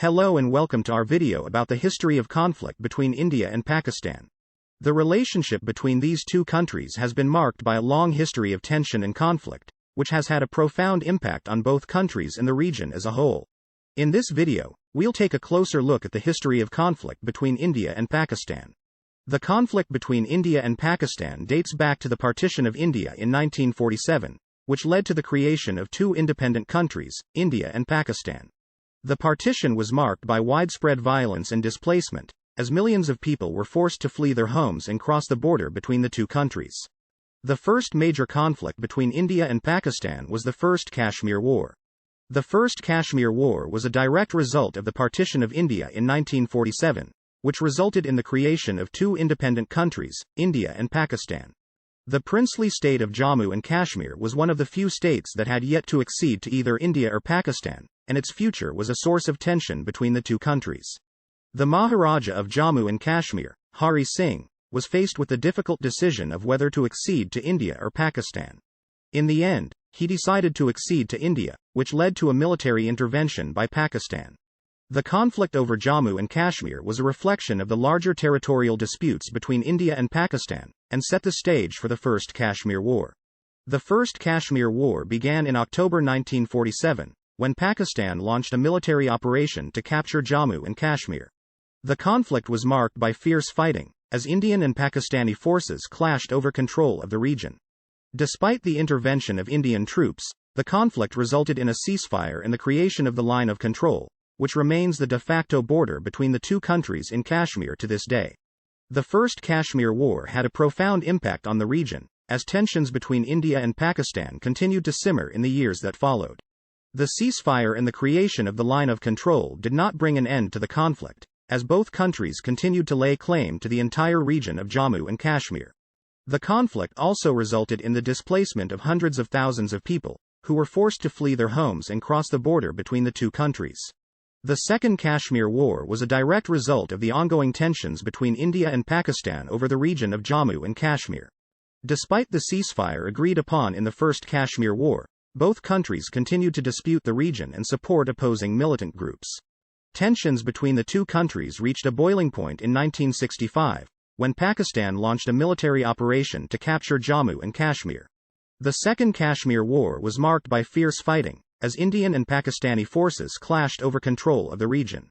Hello and welcome to our video about the history of conflict between India and Pakistan. The relationship between these two countries has been marked by a long history of tension and conflict, which has had a profound impact on both countries and the region as a whole. In this video, we'll take a closer look at the history of conflict between India and Pakistan. The conflict between India and Pakistan dates back to the partition of India in 1947, which led to the creation of two independent countries, India and Pakistan. The partition was marked by widespread violence and displacement, as millions of people were forced to flee their homes and cross the border between the two countries. The first major conflict between India and Pakistan was the First Kashmir War. The First Kashmir War was a direct result of the partition of India in 1947, which resulted in the creation of two independent countries, India and Pakistan. The princely state of Jammu and Kashmir was one of the few states that had yet to accede to either India or Pakistan, and its future was a source of tension between the two countries. The Maharaja of Jammu and Kashmir, Hari Singh, was faced with the difficult decision of whether to accede to India or Pakistan. In the end, he decided to accede to India, which led to a military intervention by Pakistan. The conflict over Jammu and Kashmir was a reflection of the larger territorial disputes between India and Pakistan, and set the stage for the First Kashmir War. The First Kashmir War began in October 1947, when Pakistan launched a military operation to capture Jammu and Kashmir. The conflict was marked by fierce fighting, as Indian and Pakistani forces clashed over control of the region. Despite the intervention of Indian troops, the conflict resulted in a ceasefire and the creation of the line of control, which remains the de facto border between the two countries in Kashmir to this day. The First Kashmir War had a profound impact on the region, as tensions between India and Pakistan continued to simmer in the years that followed. The ceasefire and the creation of the line of control did not bring an end to the conflict, as both countries continued to lay claim to the entire region of Jammu and Kashmir. The conflict also resulted in the displacement of hundreds of thousands of people, who were forced to flee their homes and cross the border between the two countries. The Second Kashmir War was a direct result of the ongoing tensions between India and Pakistan over the region of Jammu and Kashmir. Despite the ceasefire agreed upon in the First Kashmir War, both countries continued to dispute the region and support opposing militant groups. Tensions between the two countries reached a boiling point in 1965, when Pakistan launched a military operation to capture Jammu and Kashmir. The Second Kashmir War was marked by fierce fighting, as Indian and Pakistani forces clashed over control of the region.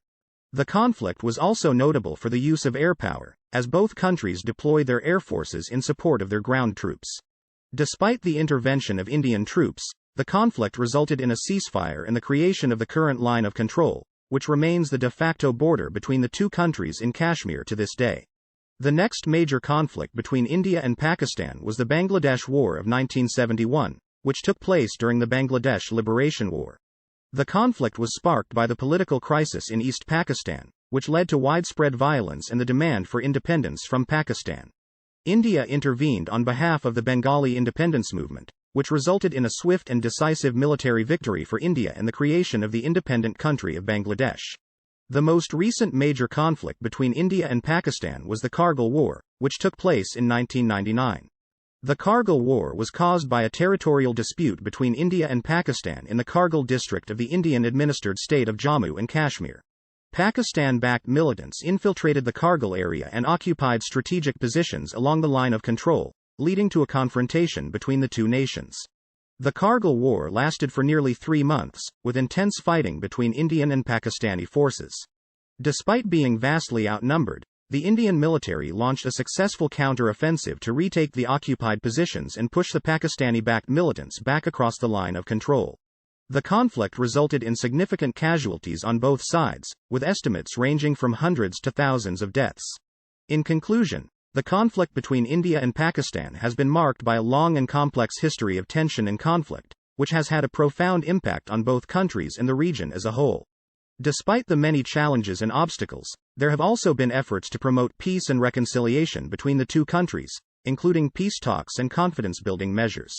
The conflict was also notable for the use of air power, as both countries deployed their air forces in support of their ground troops. Despite the intervention of Indian troops, the conflict resulted in a ceasefire and the creation of the current line of control, which remains the de facto border between the two countries in Kashmir to this day. The next major conflict between India and Pakistan was the Bangladesh War of 1971, which took place during the Bangladesh Liberation War. The conflict was sparked by the political crisis in East Pakistan, which led to widespread violence and the demand for independence from Pakistan. India intervened on behalf of the Bengali independence movement, which resulted in a swift and decisive military victory for India and the creation of the independent country of Bangladesh. The most recent major conflict between India and Pakistan was the Kargil War, which took place in 1999. The Kargil War was caused by a territorial dispute between India and Pakistan in the Kargil district of the Indian-administered state of Jammu and Kashmir. Pakistan-backed militants infiltrated the Kargil area and occupied strategic positions along the line of control, leading to a confrontation between the two nations. The Kargil War lasted for nearly 3 months, with intense fighting between Indian and Pakistani forces. Despite being vastly outnumbered, the Indian military launched a successful counter-offensive to retake the occupied positions and push the Pakistani-backed militants back across the line of control. The conflict resulted in significant casualties on both sides, with estimates ranging from hundreds to thousands of deaths. In conclusion, the conflict between India and Pakistan has been marked by a long and complex history of tension and conflict, which has had a profound impact on both countries and the region as a whole. Despite the many challenges and obstacles, there have also been efforts to promote peace and reconciliation between the two countries, including peace talks and confidence-building measures.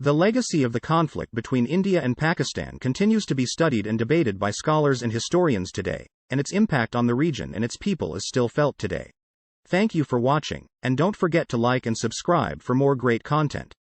The legacy of the conflict between India and Pakistan continues to be studied and debated by scholars and historians today, and its impact on the region and its people is still felt today. Thank you for watching, and don't forget to like and subscribe for more great content.